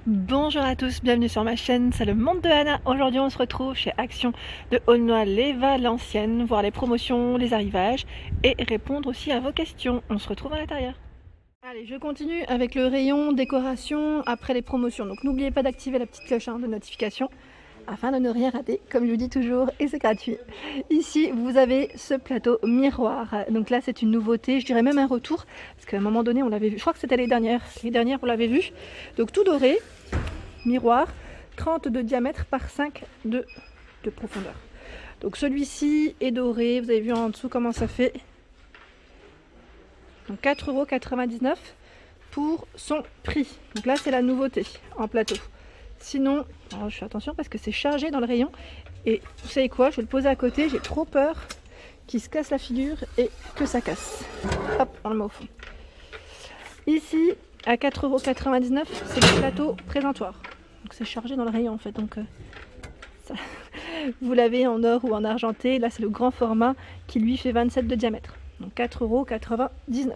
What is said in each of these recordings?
Bonjour à tous, bienvenue sur ma chaîne, c'est le monde de Anna. Aujourd'hui on se retrouve chez Action de Aulnoy-les-Valenciennes, voir les promotions, les arrivages et répondre aussi à vos questions. On se retrouve à l'intérieur. Allez, je continue avec le rayon décoration après les promotions. Donc n'oubliez pas d'activer la petite cloche de notification afin de ne rien rater, comme je vous dis toujours, et c'est gratuit. Ici, vous avez ce plateau miroir. Donc là, c'est une nouveauté, je dirais même un retour, parce qu'à un moment donné, on l'avait vu, je crois que c'était les dernières. Les dernières, vous l'avez vu. Donc tout doré, miroir, 30 de diamètre par 5 de profondeur. Donc celui-ci est doré, vous avez vu en dessous comment ça fait. Donc 4,99 € pour son prix. Donc là, c'est la nouveauté en plateau. Sinon, alors je fais attention parce que c'est chargé dans le rayon. Et vous savez quoi, je vais le poser à côté, j'ai trop peur qu'il se casse la figure et que ça casse. Hop, on le met au fond. Ici, à 4,99 €, c'est le plateau présentoir. Donc c'est chargé dans le rayon en fait. Donc ça, vous l'avez en or ou en argenté. Là, c'est le grand format qui lui fait 27 de diamètre. Donc 4,99 €.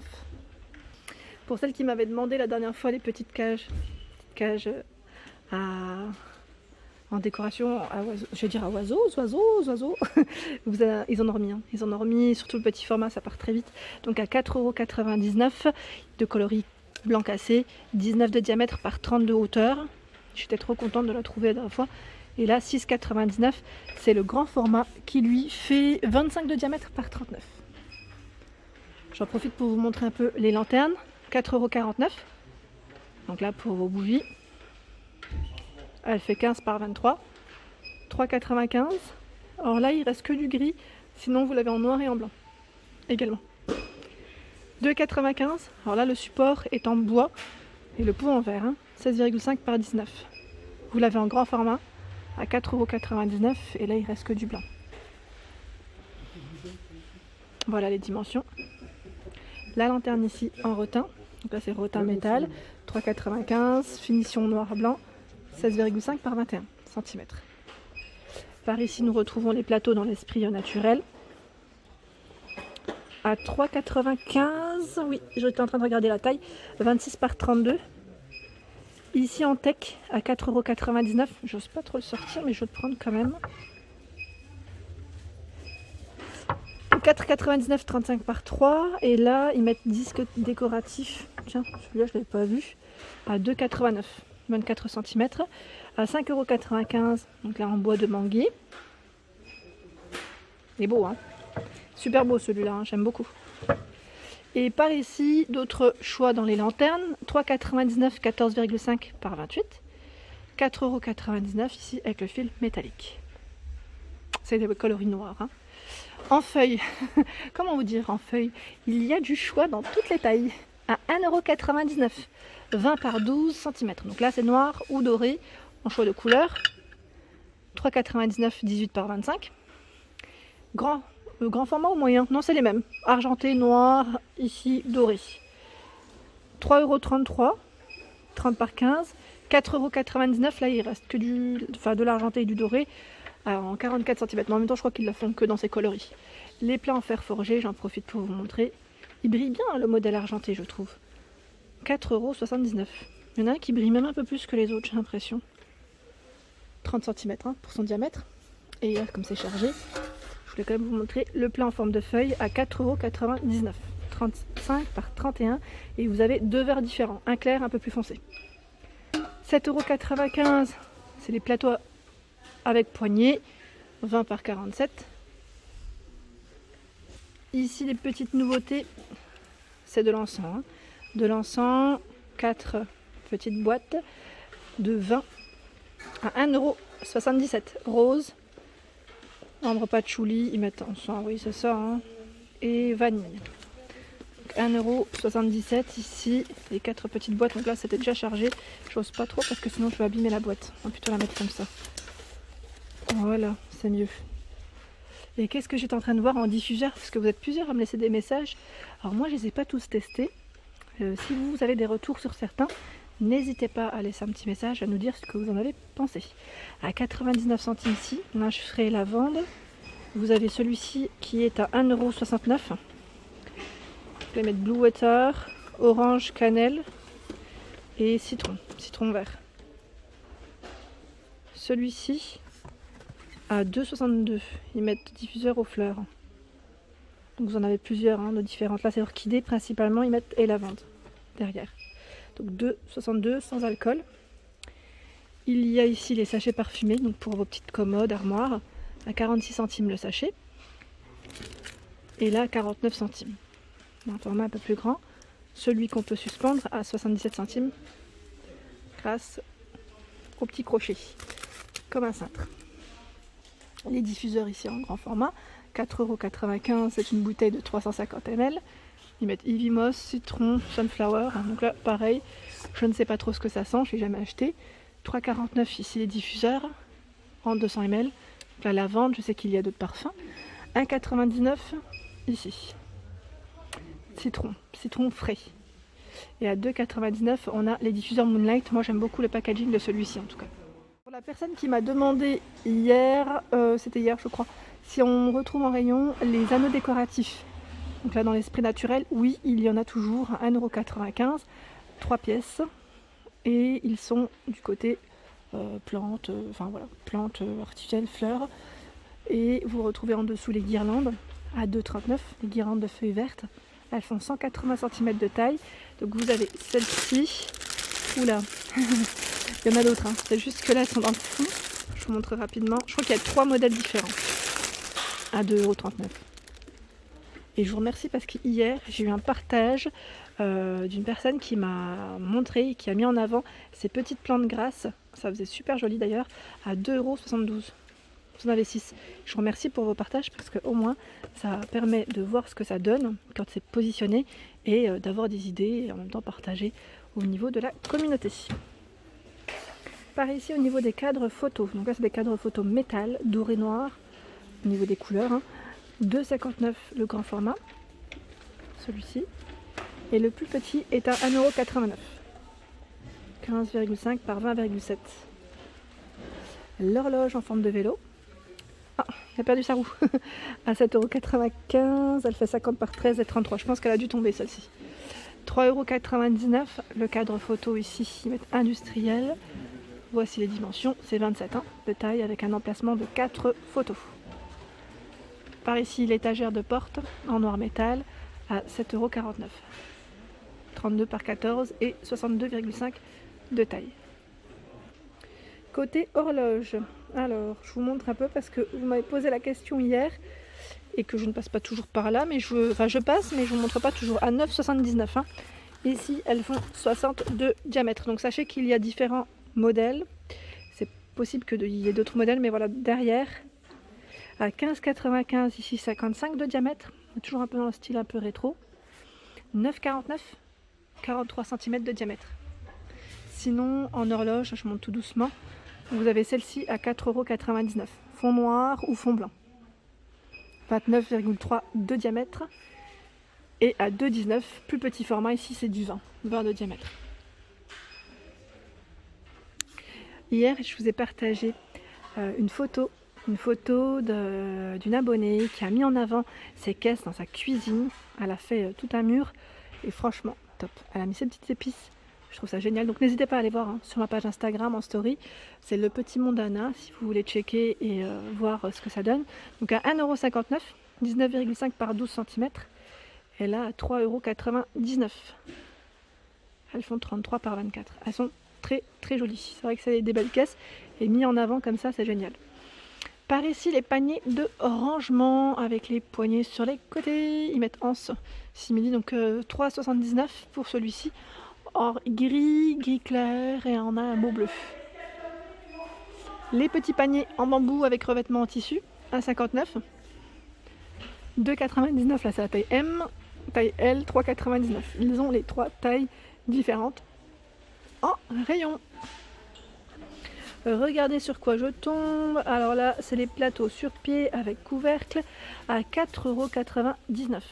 Pour celles qui m'avaient demandé la dernière fois les petites cages en décoration à oiseaux, je vais dire à oiseaux. Ils en ont remis, Ils en ont remis, surtout le petit format, ça part très vite. Donc à 4,99 € de coloris blanc cassé, 19 de diamètre par 30 de hauteur. J'étais trop contente de la trouver la dernière fois. Et là, 6,99 €, c'est le grand format qui lui fait 25 de diamètre par 39. J'en profite pour vous montrer un peu les lanternes. 4,49 €. Donc là, pour vos bougies. Elle fait 15 par 23. 3,95 €. Alors là, il reste que du gris. Sinon, vous l'avez en noir et en blanc également. 2,95 €. Alors là, le support est en bois et le pot en verre. 16,5 par 19. Vous l'avez en grand format à 4,99 € et là, il reste que du blanc. Voilà les dimensions. La lanterne ici en rotin. Donc là, c'est rotin métal. 3,95 €. Finition noir-blanc. 16,5 par 21 cm. Par ici, nous retrouvons les plateaux dans l'esprit naturel. À 3,95 €, oui, j'étais en train de regarder la taille. 26 par 32. Ici en tech, à 4,99 €. J'ose pas trop le sortir, mais je vais le prendre quand même. 4,99 €, 35 par 3. Et là, ils mettent disque décoratif. Tiens, celui-là, je ne l'avais pas vu. À 2,89 €. 24 cm, à 5,95 €, donc là en bois de manguier. Il est beau, hein, super beau celui-là, hein, j'aime beaucoup. Et par ici, d'autres choix dans les lanternes. 3,99 €, 14,5 par 28. 4,99 € ici avec le fil métallique. C'est des coloris noirs. Hein. En feuille, comment vous dire en feuille, il y a du choix dans toutes les tailles. À 1,99 €. 20 par 12 cm. Donc là, c'est noir ou doré en choix de couleur. 3,99 €, 18 par 25. Le grand format ou moyen? Non, c'est les mêmes. Argenté, noir, ici, doré. 3,33 €, 30 par 15. 4,99 €, là, il reste que de l'argenté et du doré en 44 cm. Mais en même temps, je crois qu'ils la font que dans ces coloris. Les plats en fer forgé, j'en profite pour vous montrer. Il brille bien, le modèle argenté, je trouve. 4,79 €. Il y en a un qui brille même un peu plus que les autres, j'ai l'impression. 30 cm pour son diamètre. Et comme c'est chargé, je voulais quand même vous montrer le plat en forme de feuille à 4,99 €. 35 par 31. Et vous avez deux verres différents, un clair, un peu plus foncé. 7,95 €, c'est les plateaux avec poignée. 20 par 47. Ici, les petites nouveautés, c'est de l'encens. Hein. De l'encens, 4 petites boîtes de 20 à 1,77 €. Rose, ambre patchouli, ils mettent encens, oui c'est ça, hein. Et vanille. 1,77 € ici, les 4 petites boîtes, donc là c'était déjà chargé. J'ose pas trop parce que sinon je vais abîmer la boîte. On va plutôt la mettre comme ça. Voilà, c'est mieux. Et qu'est-ce que j'étais en train de voir en diffuseur? Parce que vous êtes plusieurs à me laisser des messages. Alors moi je les ai pas tous testés. Si vous avez des retours sur certains, n'hésitez pas à laisser un petit message, à nous dire ce que vous en avez pensé. À 99 centimes ici, linge frais lavande. Vous avez celui-ci qui est à 1,69 €. Vous pouvez mettre Blue Water, orange, cannelle et citron vert. Celui-ci à 2,62 €. Ils mettent diffuseur aux fleurs. Donc vous en avez plusieurs de différentes. Là c'est orchidée principalement, ils mettent et lavande derrière. Donc 2,62 € sans alcool. Il y a ici les sachets parfumés, donc pour vos petites commodes, armoires, à 46 centimes le sachet. Et là 49 centimes. Un format un peu plus grand. Celui qu'on peut suspendre à 77 centimes grâce au petit crochet, comme un cintre. Les diffuseurs ici en grand format, 4,95 €, c'est une bouteille de 350 ml. Ils mettent Ivy Moss, citron, sunflower. Donc là, pareil, je ne sais pas trop ce que ça sent, je n'ai jamais acheté. 3,49 € ici les diffuseurs, en 200 ml. Donc la lavande, je sais qu'il y a d'autres parfums. 1,99 € ici. Citron frais. Et à 2,99 € on a les diffuseurs Moonlight. Moi j'aime beaucoup le packaging de celui-ci en tout cas. Pour la personne qui m'a demandé hier, c'était hier je crois, si on retrouve en rayon les anneaux décoratifs. Donc là dans l'esprit naturel, oui il y en a toujours, 1,95 €, 3 pièces. Et ils sont du côté plantes, plantes artificielles, fleurs. Et vous retrouvez en dessous les guirlandes à 2,39 €, les guirlandes de feuilles vertes. Elles font 180 cm de taille. Donc vous avez celle-ci. Oula, il y en a d'autres. C'est juste que là, elles sont dans le fond. Je vous montre rapidement. Je crois qu'il y a 3 modèles différents à 2,39 €. Et je vous remercie parce qu'hier, j'ai eu un partage d'une personne qui m'a montré, qui a mis en avant ces petites plantes grasses. Ça faisait super joli d'ailleurs, à 2,72 €. Vous en avez 6. Je vous remercie pour vos partages parce qu'au moins ça permet de voir ce que ça donne quand c'est positionné et d'avoir des idées et en même temps partager au niveau de la communauté. Par ici au niveau des cadres photos, donc là c'est des cadres photos métal, doré noir, au niveau des couleurs, 2,59 € le grand format, celui-ci, et le plus petit est à 1,89 €, 15,5 par 20,7. L'horloge en forme de vélo. Ah, elle a perdu sa roue. À 7,95 €, elle fait 50 par 13,33 €. Je pense qu'elle a dû tomber celle-ci. 3,99 € le cadre photo ici, ils mettent industriel. Voici les dimensions, c'est 27 de taille avec un emplacement de 4 photos. Par ici l'étagère de porte en noir métal à 7,49 €. 32 par 14 et 62,5 de taille. Côté horloge, alors je vous montre un peu parce que vous m'avez posé la question hier et que je ne passe pas toujours par là, mais je passe mais je ne vous montre pas toujours, à 9,79 €. Ici elles font 60 de diamètre, donc sachez qu'il y a différents modèles, c'est possible qu'il y ait d'autres modèles, mais voilà, derrière à 15,95 €, ici 55 de diamètre, toujours un peu dans le style un peu rétro. 9,49 €, 43 cm de diamètre. Sinon en horloge, je monte tout doucement, vous avez celle-ci à 4,99 €, fond noir ou fond blanc. 29,3 de diamètre et à 2,19 €, plus petit format, ici c'est du 20 de diamètre. Hier je vous ai partagé une photo d'une abonnée qui a mis en avant ses caisses dans sa cuisine. Elle a fait tout un mur et franchement top. Elle a mis ses petites épices, je trouve ça génial. Donc n'hésitez pas à aller voir sur ma page Instagram en story. C'est le petit monde d'Anna si vous voulez checker et voir ce que ça donne. Donc à 1,59 €, 19,5 par 12 cm. Et là à 3,99 €. Elles font 33 par 24. Elles sont très très jolies. C'est vrai que c'est des belles caisses et mis en avant comme ça, c'est génial. Par ici les paniers de rangement avec les poignées sur les côtés. Ils mettent anse simili, donc 3,79 € pour celui-ci. Or gris clair et on a un beau bleu. Les petits paniers en bambou avec revêtement en tissu, 1,59 €. 2,99 € là c'est la taille M, taille L, 3,99 €. Ils ont les 3 tailles différentes en rayon. Regardez sur quoi je tombe. Alors là c'est les plateaux sur pied avec couvercle à 4,99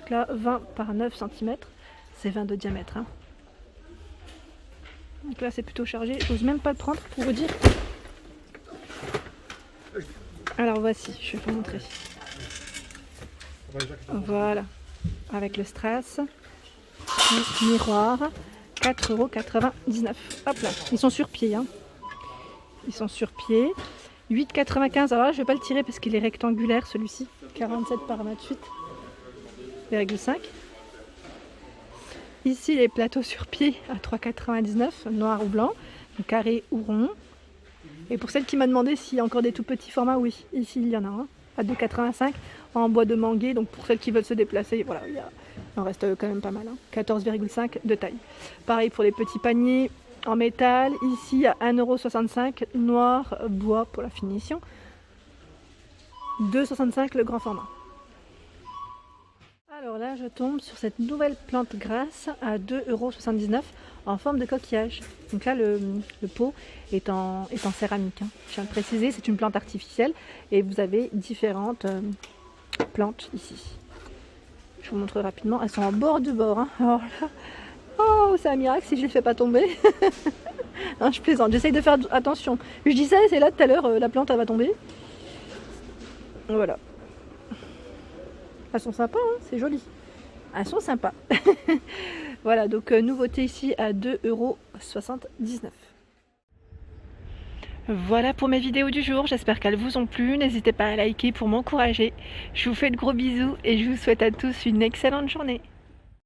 €. Là 20 par 9 cm, c'est 20 de diamètre. Donc là c'est plutôt chargé, j'ose même pas le prendre pour vous dire. Alors voici, je vais vous montrer. Voilà, avec le strass, le miroir, 4,99 €. Hop là, ils sont sur pied. Ils sont sur pied. 8,95. Alors là, je vais pas le tirer parce qu'il est rectangulaire celui-ci. 47 par 28,5. Ici, les plateaux sur pied à 3,99, noir ou blanc, donc carré ou rond. Et pour celle qui m'a demandé s'il y a encore des tout petits formats, oui, ici il y en a un à 2,85 en bois de manguier. Donc pour celles qui veulent se déplacer, voilà, il en reste quand même pas mal. 14,5 de taille. Pareil pour les petits paniers en métal, ici à 1,65 €, noir, bois pour la finition. 2,65 le grand format. Alors là, je tombe sur cette nouvelle plante grasse à 2,79 € en forme de coquillage. Donc là, le pot est en céramique. Je tiens à le préciser, c'est une plante artificielle et vous avez différentes plantes ici. Je vous montre rapidement. Elles sont en bord de bord. Alors là, oh, c'est un miracle si je ne les fais pas tomber. Non, je plaisante, j'essaye de faire attention. Je dis ça et c'est là tout à l'heure, la plante elle va tomber. Voilà. Elles sont sympas, c'est joli. Elles sont sympas. Voilà, donc nouveauté ici à 2,79 €. Voilà pour mes vidéos du jour, j'espère qu'elles vous ont plu. N'hésitez pas à liker pour m'encourager. Je vous fais de gros bisous et je vous souhaite à tous une excellente journée.